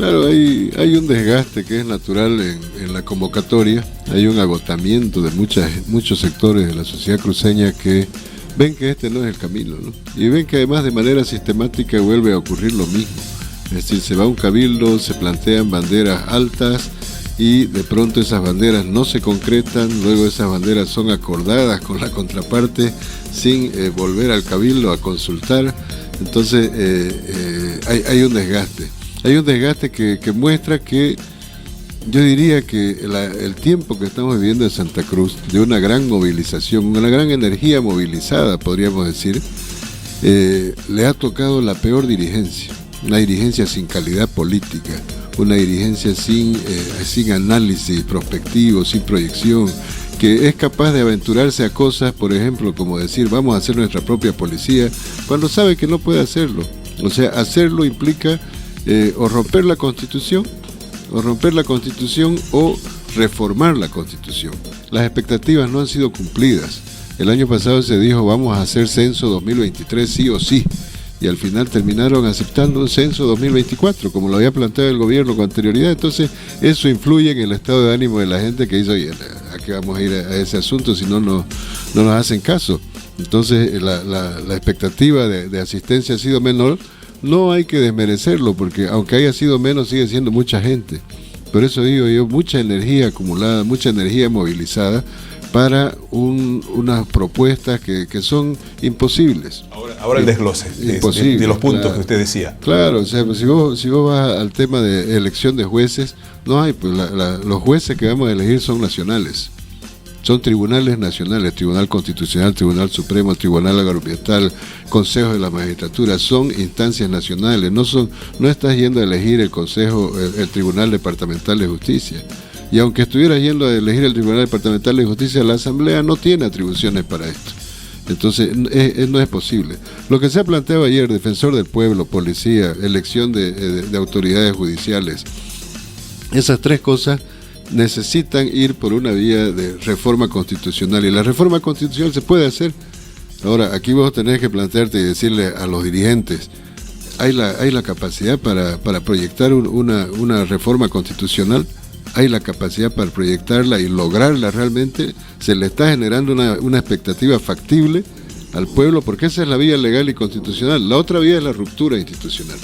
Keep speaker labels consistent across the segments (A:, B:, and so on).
A: Claro, hay un desgaste que es natural en la convocatoria, hay un agotamiento de muchos sectores de la sociedad cruceña que ven que este no es el camino, ¿no? Y ven que además de manera sistemática vuelve a ocurrir lo mismo. Es decir, se va a un cabildo, se plantean banderas altas y de pronto esas banderas no se concretan, luego esas banderas son acordadas con la contraparte sin volver al cabildo a consultar. Entonces hay un desgaste. Hay un desgaste que muestra que yo diría que el tiempo que estamos viviendo en Santa Cruz, de una gran movilización, una gran energía movilizada, podríamos decir, le ha tocado la peor dirigencia, una dirigencia sin calidad política, una dirigencia sin análisis prospectivo, sin proyección, que es capaz de aventurarse a cosas, por ejemplo, como decir, vamos a hacer nuestra propia policía, cuando sabe que no puede hacerlo. O sea, hacerlo implica o romper la Constitución, o reformar la Constitución. Las expectativas no han sido cumplidas. El año pasado se dijo, vamos a hacer censo 2023 sí o sí, y al final terminaron aceptando un censo 2024, como lo había planteado el gobierno con anterioridad. Entonces, eso influye en el estado de ánimo de la gente que dice, oye, ¿a qué vamos a ir a ese asunto si no nos hacen caso? Entonces, la expectativa de asistencia ha sido menor. No hay que desmerecerlo, porque aunque haya sido menos, sigue siendo mucha gente. Por eso digo yo, mucha energía acumulada, mucha energía movilizada para unas propuestas que son imposibles.
B: Ahora el desglose de los puntos que usted decía.
A: Claro, o sea, pues si vos vas al tema de elección de jueces, no hay, pues los jueces que vamos a elegir son nacionales. Son tribunales nacionales, Tribunal Constitucional, Tribunal Supremo, Tribunal Agroambiental, Consejo de la Magistratura, son instancias nacionales, no estás yendo a elegir el Tribunal Departamental de Justicia. Y aunque estuvieras yendo a elegir el Tribunal Departamental de Justicia, la Asamblea no tiene atribuciones para esto. Entonces, no es posible. Lo que se ha planteado ayer, defensor del pueblo, policía, elección de autoridades judiciales, esas tres cosas necesitan ir por una vía de reforma constitucional, y la reforma constitucional se puede hacer. Ahora, aquí vos tenés que plantearte y decirle a los dirigentes, ¿hay la capacidad para proyectar una reforma constitucional? ¿Hay la capacidad para proyectarla y lograrla realmente? ¿Se le está generando una expectativa factible al pueblo? Porque esa es la vía legal y constitucional. La otra vía es la ruptura institucional.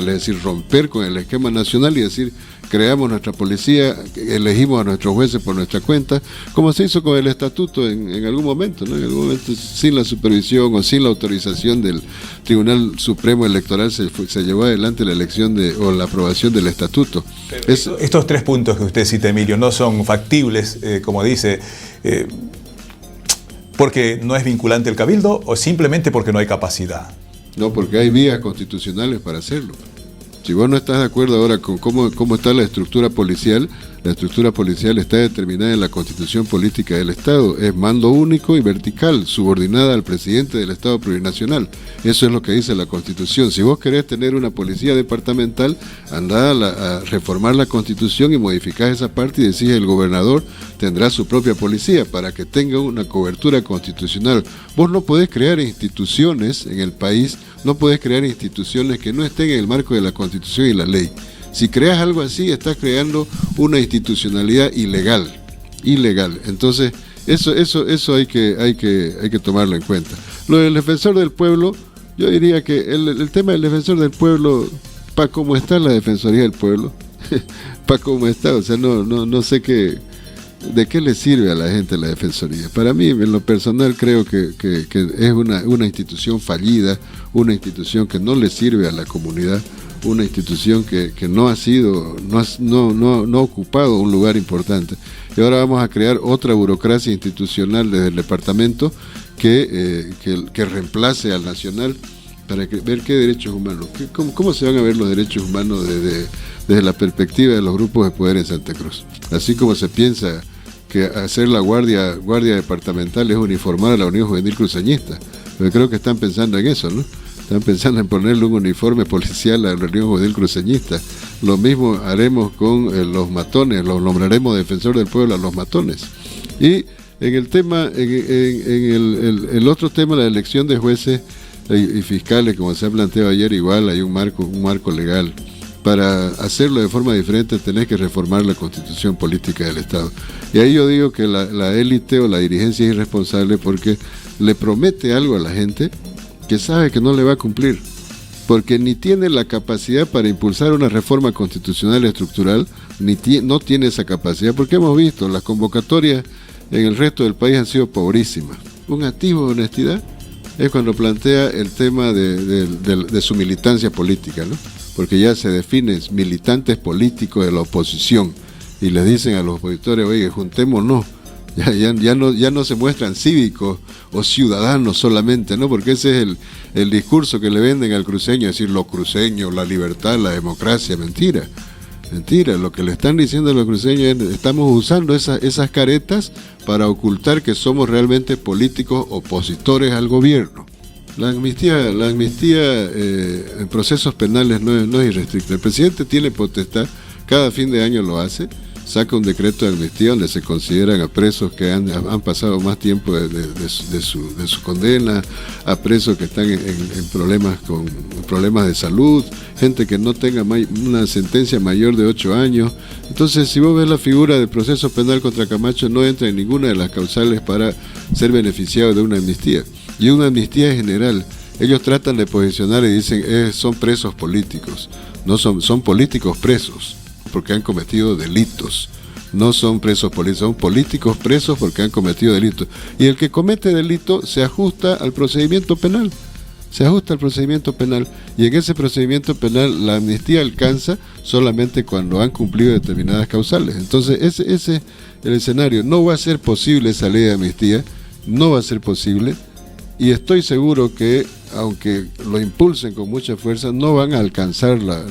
A: Es decir, romper con el esquema nacional y decir, creamos nuestra policía, elegimos a nuestros jueces por nuestra cuenta, como se hizo con el estatuto en algún momento, ¿no? En algún momento, sin la supervisión o sin la autorización del Tribunal Supremo Electoral, se llevó adelante la elección o la aprobación del estatuto.
B: Estos tres puntos que usted cita, Emilio, no son factibles, como dice, porque no es vinculante el cabildo o simplemente porque no hay capacidad.
A: No, porque hay vías constitucionales para hacerlo. Si vos no estás de acuerdo ahora con cómo está la estructura policial está determinada en la Constitución Política del Estado. Es mando único y vertical, subordinada al presidente del Estado plurinacional. Eso es lo que dice la Constitución. Si vos querés tener una policía departamental, andá a reformar la Constitución y modificar esa parte y decís, el gobernador tendrá su propia policía para que tenga una cobertura constitucional. Vos no podés crear instituciones en el país, no podés crear instituciones que no estén en el marco de la Constitución y la ley. Si creas algo así, estás creando una institucionalidad ilegal. Entonces, eso hay que tomarlo en cuenta. Lo del defensor del pueblo, yo diría que el tema del defensor del pueblo, para cómo está la Defensoría del Pueblo, para cómo está, o sea, no sé de qué le sirve a la gente la Defensoría. Para mí, en lo personal, creo que es una institución fallida, una institución que no le sirve a la comunidad, una institución que no ha ocupado un lugar importante. Y ahora vamos a crear otra burocracia institucional desde el departamento que reemplace al nacional para ver qué derechos humanos, cómo se van a ver los derechos humanos desde la perspectiva de los grupos de poder en Santa Cruz. Así como se piensa que hacer la guardia departamental es uniformar a la Unión Juvenil Cruceñista. Pero creo que están pensando en eso, ¿no? Están pensando en ponerle un uniforme policial a la Unión Juvenil Cruceñista. Lo mismo haremos con los matones, los nombraremos defensor del pueblo a los matones. Y en el tema, en el otro tema, la elección de jueces, y fiscales, como se ha planteado ayer, igual hay un marco legal. Para hacerlo de forma diferente tenés que reformar la constitución política del Estado. Y ahí yo digo que la élite o la dirigencia es irresponsable porque le promete algo a la gente que sabe que no le va a cumplir, porque ni tiene la capacidad para impulsar una reforma constitucional estructural, no tiene esa capacidad, porque hemos visto las convocatorias en el resto del país han sido pobrísimas. Un atisbo de honestidad es cuando plantea el tema de su militancia política, ¿no? Porque ya se definen militantes políticos de la oposición y les dicen a los opositores, oye, juntémonos, ya no se muestran cívicos o ciudadanos solamente, ¿no? Porque ese es el discurso que le venden al cruceño, es decir, los cruceños, la libertad, la democracia. Mentira, lo que le están diciendo a los cruceños es, estamos usando esas caretas para ocultar que somos realmente políticos opositores al gobierno. La amnistía en procesos penales no es irrestricta. El presidente tiene potestad, cada fin de año lo hace, saca un decreto de amnistía donde se consideran a presos que han pasado más tiempo de su condena, a presos que están en problemas de salud, gente que no tenga una sentencia mayor de 8 años. Entonces, si vos ves la figura del proceso penal contra Camacho, no entra en ninguna de las causales para ser beneficiado de una amnistía. Y una amnistía general. Ellos tratan de posicionar y dicen, son presos políticos. No son políticos presos porque han cometido delitos. No son presos políticos, son políticos presos porque han cometido delitos. Y el que comete delito se ajusta al procedimiento penal. Y en ese procedimiento penal la amnistía alcanza solamente cuando han cumplido determinadas causales. Entonces ese es el escenario. No va a ser posible esa ley de amnistía, no va a ser posible. Y estoy seguro que, aunque lo impulsen con mucha fuerza, no van a alcanzar a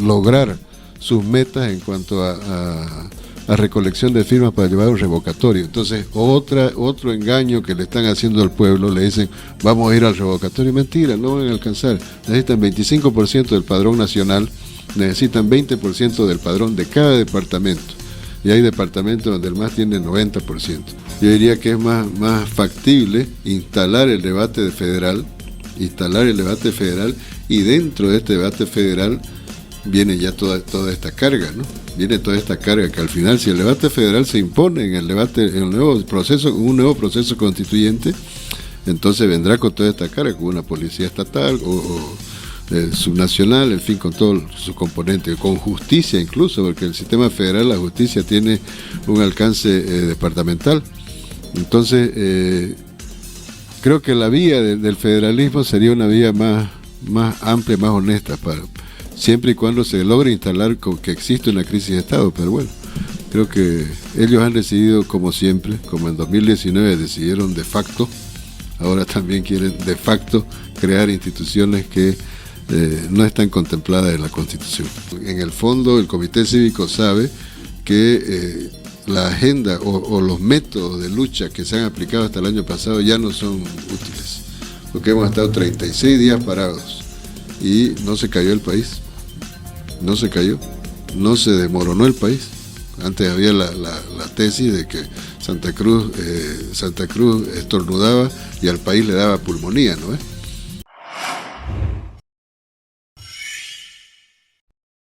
A: lograr sus metas en cuanto a recolección de firmas para llevar un revocatorio. Entonces, otro engaño que le están haciendo al pueblo, le dicen, vamos a ir al revocatorio. Mentira, no van a alcanzar. Necesitan 25% del padrón nacional, necesitan 20% del padrón de cada departamento. Y hay departamentos donde el MAS tiene 90%. Yo diría que es más factible instalar el debate federal, y dentro de este debate federal viene ya toda esta carga, ¿no? Viene toda esta carga que al final, si el debate federal se impone en un nuevo proceso constituyente, entonces vendrá con toda esta carga, con una policía estatal o subnacional, en fin, con todos sus componentes, con justicia incluso, porque el sistema federal, la justicia tiene un alcance departamental. Entonces, creo que la vía del federalismo sería una vía más amplia, más honesta, siempre y cuando se logre instalar que existe una crisis de Estado. Pero bueno, creo que ellos han decidido, como siempre, como en 2019 decidieron de facto, ahora también quieren de facto crear instituciones que no están contempladas en la Constitución. En el fondo, el Comité Cívico sabe que la agenda o los métodos de lucha que se han aplicado hasta el año pasado ya no son útiles, porque hemos estado 36 días parados y no se cayó el país, no se desmoronó el país. Antes había la tesis de que Santa Cruz estornudaba y al país le daba pulmonía, ¿no es?